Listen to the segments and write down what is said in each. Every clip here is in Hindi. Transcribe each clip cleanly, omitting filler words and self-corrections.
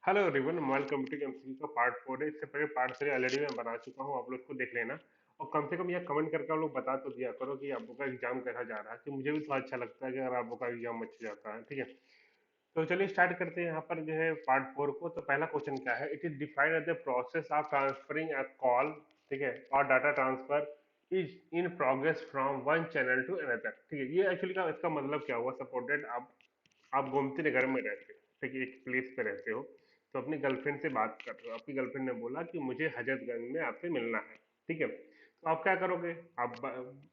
Hello everyone, welcome to MCQ का पार्ट 4 है। इससे पहले पार्ट 3 ऑलरेडी मैं बना चुका हूँ, आप लोग को देख लेना। और कम से कम यह कमेंट करके आप लोग बता तो दिया करो कि आप लोग का एग्जाम कैसा जा रहा है, कि मुझे भी थोड़ा अच्छा लगता है कि अगर आप लोग का एग्जाम अच्छा जाता है। ठीक है, तो चलिए स्टार्ट करते हैं यहाँ पर जो है पार्ट 4 को। तो पहला क्वेश्चन क्या है? It is defined as the process of transferring a call, ठीक है, और data transfer is in progress from one channel to another. ठीक है, ये एक्चुअली का इसका मतलब क्या हुआ? सपोर्टेड आप गोमती नगर में रहते हो, ठीक है, एक प्लेस पे रहते हो। तो अपनी गर्लफ्रेंड से बात कर रहे हो, आपकी गर्लफ्रेंड ने बोला कि मुझे हजरतगंज में आपसे मिलना है। ठीक है, तो आप क्या करोगे? आप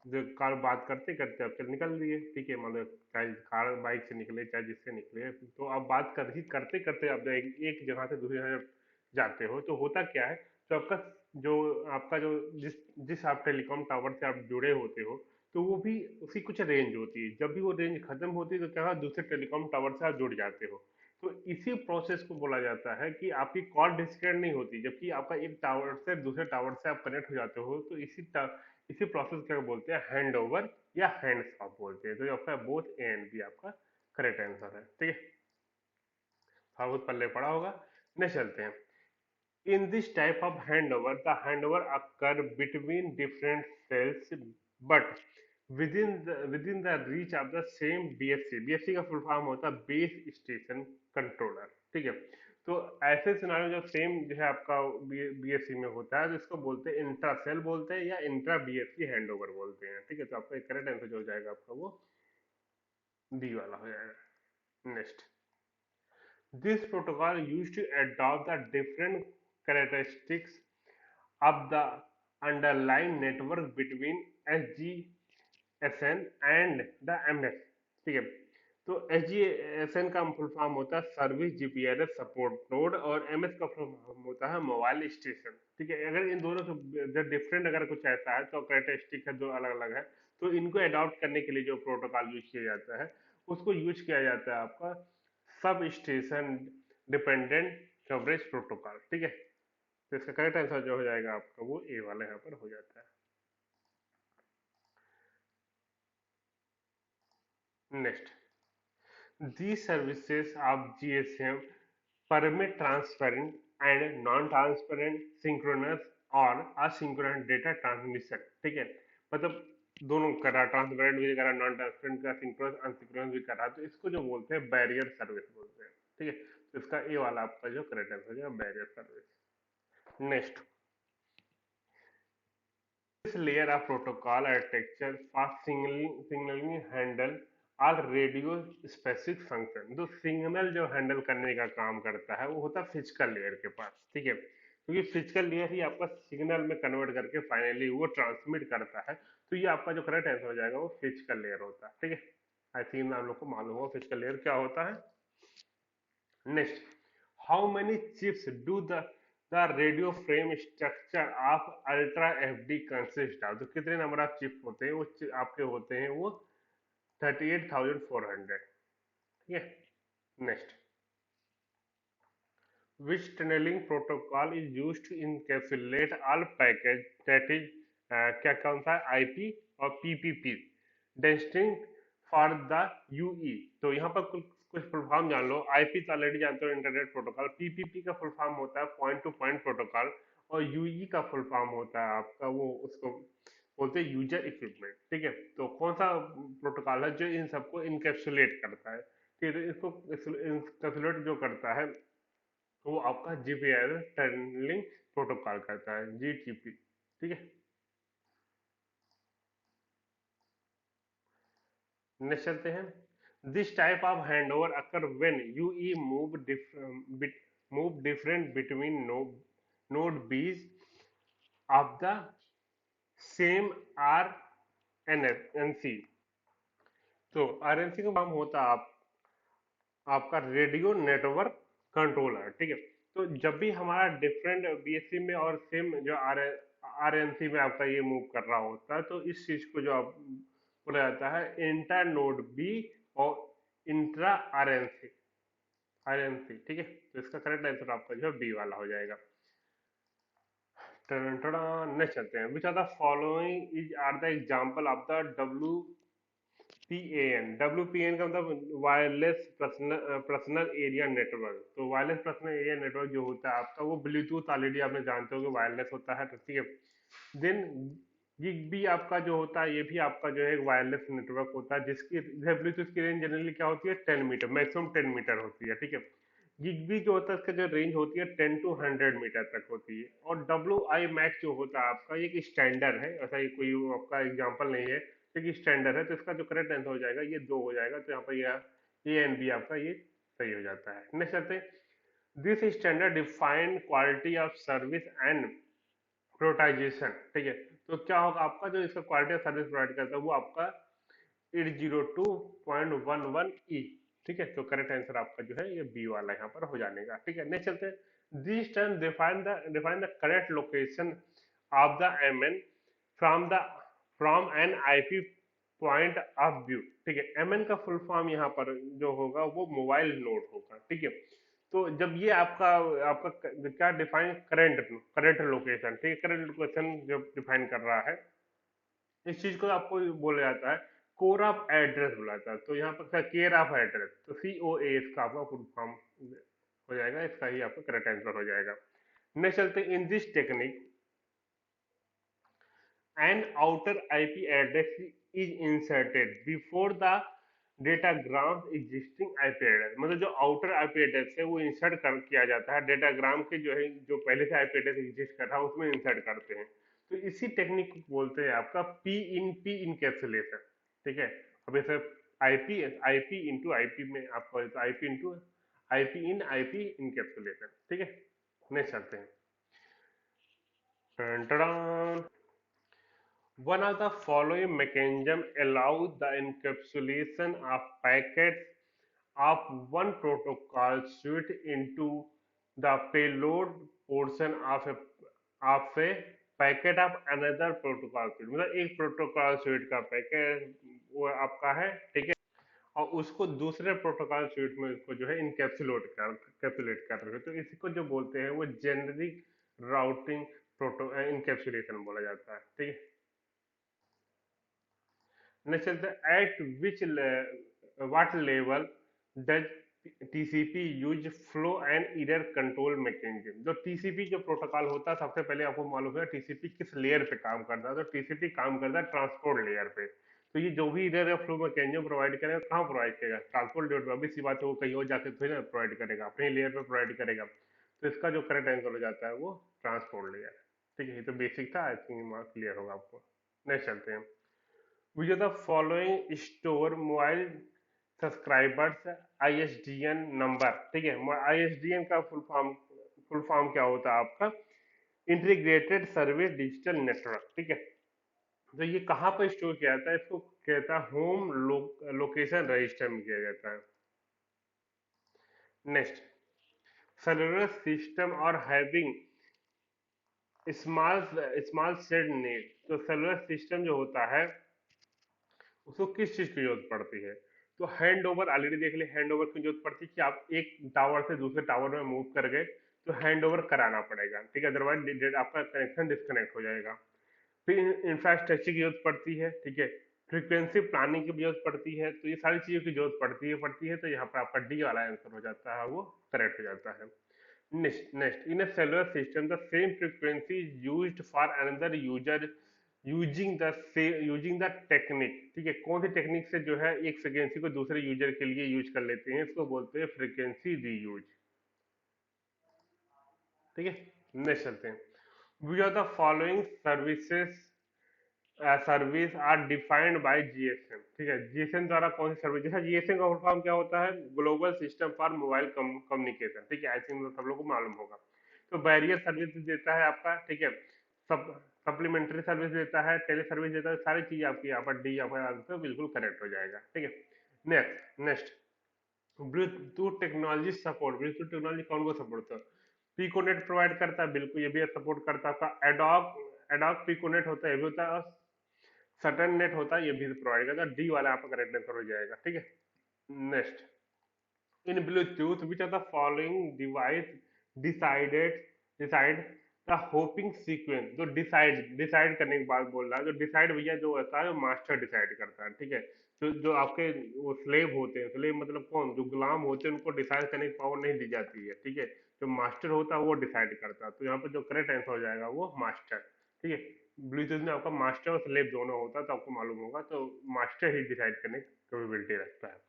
जो कार बात करते करते आप चल निकल दिए। ठीक है, मतलब चाहे कार बाइक से निकले चाहे जिससे निकले, तो आप बात कर ही करते करते आप एक जगह से दूसरी जगह जाते हो, तो होता क्या है? तो जो आपका जो जिस जिस आप टेलीकॉम टावर से आप जुड़े होते हो, तो वो भी उसकी कुछ रेंज होती है। जब भी वो रेंज खत्म होती है तो क्या होगा, दूसरे टेलीकॉम टावर से आप जुड़ जाते हो। तो इसी प्रोसेस को बोला जाता है कि आपकी कॉल डिस्कनेक्ट नहीं होती, जबकि आपका एक टावर से दूसरे टावर से आप कनेक्ट हो जाते हो। तो इसी प्रोसेस क्या बोलते हैं? हैंड ओवर या हैंड्स ऑफ बोलते हैं। तो ये आपका बोथ ए एंड बी आपका करेक्ट आंसर है। ठीक है, हाँ बहुत पल्ले पड़ा होगा। नेक्स्ट चलते हैं। In this type of handover, the handover occur between different cells, but within the reach of the same BSC। BSC का फुल फॉर्म होता है बेस स्टेशन कंट्रोलर। ठीक है, तो ऐसे सिनारियो जो सेम जो है आपका बीएससी में होता है, तो इसको बोलते हैं इंट्रा सेल बोलते हैं या इंट्रा बीएससी हैंडओवर बोलते हैं। ठीक है, तो आपका करेक्ट आंसर जो हो जाएगा आपका वो डी वाला हो जाएगा। Next, this protocol used to adopt the different characteristics of the underlying network between SGSN and the MS। ठीक है, तो SGSN का फुल फॉर्म होता है सर्विस जीपीआरएस सपोर्ट नोड, और MS का फुल फॉर्म होता है मोबाइल स्टेशन। ठीक है, अगर इन दोनों से डिफरेंट अगर कुछ ऐसा है तो कैरेक्टरिस्टिक है जो अलग अलग है, तो इनको अडॉप्ट करने के लिए जो प्रोटोकॉल यूज किया जाता है उसको यूज किया जाता है आपका sub station dependent coverage protocol. ठीक है, तो इसका करेक्ट आंसर जो हो जाएगा आपका वो ए वाला यहाँ पर हो जाता है। Next, these services of GSM permit transparent and non-transparent synchronous और asynchronous data transmission। ठीक है, मतलब दोनों करा, ट्रांसपेरेंट भी करा, नॉन ट्रांसपेरेंट का, सिंक्रोनस अनसिंक्रोनस भी करा, तो इसको जो बोलते हैं बैरियर सर्विस बोलते हैं। ठीक है, तो इसका ए वाला आपका जो करेक्ट आंसर है barrier service. Next, this layer of protocol architecture for signaling handle all radio specific function। जो सिग्नल जो हैंडल करने का काम करता है वो होता है फिजिकल लेयर के पास। ठीक है, क्योंकि फिजिकल लेयर ही आपका सिग्नल में कन्वर्ट करके फाइनली वो ट्रांसमिट करता है। तो ये आपका जो करेक्ट आंसर हो जाएगा वो फिजिकल लेयर होता है। ठीक है, आई थिंक आप लोग को मालूम होगा फिजिकल लेयर क्या होता है। Next, how many chips do the radio frame structure of ultra FD consist of? तो कितने नंबर ऑफ चिप होते हैं वो आपके होते हैं वो 38,400। ठीक है, next, which tunneling protocol is used to encapsulate all package, that is क्या कौन सा आईपी और PPP distinct for the UE. तो यहाँ पर कुछ कुछ फुल फॉर्म जान लो। आईपी तो ऑलरेडी जानते हो, इंटरनेट प्रोटोकॉल। पीपीपी का फुल फॉर्म होता है पॉइंट टू पॉइंट प्रोटोकॉल, और यूई का फुल फॉर्म होता है आपका वो उसको बोलते हैं यूजर इक्विपमेंट। ठीक है, तो कौन सा प्रोटोकॉल है जो इन सबको इनकेप्सुलेट करता है? ठीक है, तो इसको इनकेप्सुलेट जो करता है वो आपका जीपीआरएस टनलिंग प्रोटोकॉल करता है, जीटीपी। ठीक है, नेक्स्ट चलते हैं। This type of handover occur when UE move different between node Bs of the same R N C सी। तो आरएनसी का नाम होता है आपका रेडियो नेटवर्क कंट्रोलर। ठीक है, तो जब भी हमारा डिफरेंट बीएससी में और सेम जो आरएनसी में आपका ये मूव कर रहा होता है, तो इस चीज को जो आप बोला जाता है इंटर नोड बी और इंट्रा आरएनसी आरएनसी। ठीक है, तो इसका करेक्ट आंसर आपका जो है बी वाला हो जाएगा। नेक्स्ट चलते हैं। Which are the following is are the example of the W WPN का मतलब वायरलेस पर्सनल एरिया नेटवर्क। तो वायरलेस पर्सनल एरिया नेटवर्क जो होता है आपका, वो ब्लूटूथ ऑलरेडी आपने जानते हो कि वायरलेस होता है, तो ठीक है। देन गिग भी आपका जो होता है, ये भी आपका जो है एक वायरलेस नेटवर्क होता है, जिसकी ब्लूटूथ की रेंज जनरली क्या होती है, 10 मीटर, मैक्सिमम 10 मीटर होती है, ठीक है। गिग भी जो होता है, इसका जो रेंज होती है 10 to 100 मीटर तक होती है। और WiMAX जो होता है आपका, ये एक स्टैंडर्ड है, ऐसा ही कोई आपका एग्जाम्पल नहीं है, एक स्टैंडर्ड है। तो इसका जो करेक्ट आंसर हो जाएगा ये 2 हो जाएगा। तो यहाँ पर ये ए एंड बी आपका ये सही हो जाता है। नेक्स्ट आते हैं, this standard define quality of service and prioritization, ठीक है। तो क्या होगा आपका, जो इसका क्वालिटी ऑफ सर्विस प्रोवाइड करता है वो आपका 802.11 ई, ठीक है। तो करेक्ट आंसर आपका जो है ये बी वाला यहाँ पर हो जाने का, ठीक है। नेक्स्ट चलते हैं, this term define the correct location of the MN from the from an IP point of view, ठीक है। एमएन का फुल फॉर्म यहाँ पर जो होगा वो मोबाइल नोड होगा, ठीक है। तो जब ये आपका आपका क्या डिफाइन, करंट करंट लोकेशन, ठीक है, करंट लोकेशन जब डिफाइन कर रहा है, इस चीज को आपको बोला जाता है कोर ऑफ एड्रेस बोला जाता है। तो यहाँ पर क्या, केयर ऑफ एड्रेस, तो COA इसका आपका फुल फॉर्म हो जाएगा, इसका ही आपका करेक्ट आंसर हो जाएगा। नेक्स्ट चलते हैं, in this technique an outer IP address is inserted before the datagram existing IP address, मतलब जो आउटर आईपी एड्रेस है वो इंसर्ट कर किया जाता है डेटाग्राम के, जो है जो पहले से आईपी एड्रेस एग्जिस्ट कर रहा है उसमें इंसर्ट करते हैं। तो इसी टेक्निक को बोलते हैं आपका पी इनकैप्सुलेशन, ठीक है। अब ऐसे आईपी आईपी इंटू आईपी में आपको आईपी इंटू आईपी इनकैप्सुलेशन, ठीक है। नेक्स्ट चलते हैं, one of the following mechanism allows the encapsulation of packets of one protocol suite into the payload portion of a packet of another protocol suite। मतलब एक प्रोटोकॉल स्विट का पैकेट वो आपका है, ठीक है, और उसको दूसरे प्रोटोकॉल स्विट में उसको जो है कैप्सुलेट कर रहे हो, तो इसको जो बोलते हैं वो जेनरिक राउटिंग प्रोटो इनकैप्सुलेशन बोला जाता है, ठीक है। नेक्स्ट चलते हैं, eight which what level does TCP use flow and error control mechanism. जो टीसीपी जो प्रोटोकॉल होता है, सबसे पहले आपको मालूम है टीसीपी किस लेयर पे काम करता है। तो टीसीपी काम करता है ट्रांसपोर्ट लेयर पे। तो ये जो भी एरर या फ्लो मैकेनिज्म प्रोवाइड करेगा, कहाँ प्रोवाइड करेगा, ट्रांसपोर्ट लेयर पे। अभी सी बात है, वो कहीं और जाके थोड़ी ना प्रोवाइड करेगा, अपने लेयर पे प्रोवाइड करेगा। तो इसका जो करेक्ट आंसर हो जाता है वो ट्रांसपोर्ट लेयर, ठीक है। ये तो बेसिक था, आई थिंक क्लियर होगा आपको। नेक्स्ट चलते हैं, which of the following store mobile subscribers ISDN number, ठीक है। ISDN का फुल फॉर्म क्या होता है आपका, इंटीग्रेटेड सर्विस डिजिटल नेटवर्क, ठीक है। तो ये कहाँ पर स्टोर किया जाता है, इसको कहता है होम लोकेशन रजिस्टर में किया जाता है। नेक्स्ट, सेलुलर सिस्टम और having small small said net. तो सेलुलर सिस्टम जो होता है उसको किस चीज की जरूरत पड़ती है, तो हैंड ओवर ऑलरेडी देख ले, हैंड ओवर की जरूरत पड़ती है कि आप एक टावर से दूसरे टावर में मूव कर गए तो हैंड ओवर कराना पड़ेगा, ठीक है, अदरवाइज आपका कनेक्शन डिस्कनेक्ट हो जाएगा। फिर इंफ्रास्ट्रक्चर की जरूरत पड़ती है, ठीक है, फ्रीक्वेंसी प्लानिंग की भी जरूरत पड़ती है। तो ये सारी चीजों की जरूरत पड़ती है। तो यहाँ पर आपका डी वाला आंसर हो जाता है, वो करेक्ट हो जाता है। Next, in a cellular system the same frequency is used for another user using the technique, ठीक है। कौन सी टेक्निक से जो है एक फ्रीक्वेंसी को दूसरे यूजर के लिए यूज कर लेते हैं, इसको बोलते हैं फ्रीक्वेंसी रीयूज, ठीक है। नेक्स्ट चलते हैं, we are the following services service are defined by GSM, ठीक है। जीएसएम द्वारा कौन सी सर्विस, जैसा जीएसएम का फुल फॉर्म क्या होता है, global system for mobile communication, ठीक है, आई थिंक सब लोग को मालूम होगा। तो बैरियर सर्विस देता है आपका, ठीक है, सब सप्लीमेंट्री सर्विस देता है, टेली सर्विस देता है, सारी चीज आपकी यहाँ पर डी आपका आंसर बिल्कुल करेक्ट हो जाएगा, ठीक है। Next, Bluetooth technology support, Bluetooth technology कौन को सपोर्ट करता है, पिकोनेट प्रोवाइड करता है, बिल्कुल ये भी सपोर्ट करता है आपका। एडॉक एडॉक पिकोनेट होता है, ये भी होता है। सटन नेट होता है, ये भी प्रोवाइड करता है। डी वाला आपका करेक्ट आंसर हो जाएगा, ठीक है। Next, in bluetooth which are the following device decided decide the hopping sequence. जो डिसाइड डिसाइड करने की बात बोल रहा है, जो डिसाइड भैया जो होता है मास्टर डिसाइड करता है, ठीक है। जो जो आपके वो स्लेव होते हैं, स्लेव मतलब कौन, जो गुलाम होते हैं उनको डिसाइड करने की पावर नहीं दी जाती है, ठीक है। जो मास्टर होता है वो डिसाइड करता है, तो यहाँ पे जो करेक्ट आंसर हो जाएगा वो मास्टर, ठीक है। ब्लूटूथ में आपका मास्टर और स्लेव दोनों होता है, तो आपको मालूम होगा, तो मास्टर ही डिसाइड करने की कैपेबिलिटी रखता है।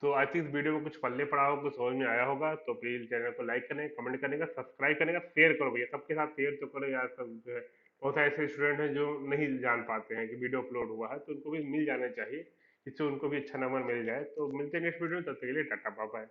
तो आई थिंक इस वीडियो में कुछ पल्ले पड़ा होगा, कुछ समझ में आया होगा, तो प्लीज चैनल को लाइक करें, कमेंट करने का, सब्सक्राइब करने का, शेयर करो भैया, सबके साथ शेयर तो करो यार। सब जो है बहुत सारे ऐसे स्टूडेंट हैं जो नहीं जान पाते हैं कि वीडियो अपलोड हुआ है, तो उनको भी मिल जाना चाहिए, जिससे उनको भी अच्छा नंबर मिल जाए। तो मिलते हैं नेक्स्ट वीडियो में, तब तक के लिए टाटा बाय बाय।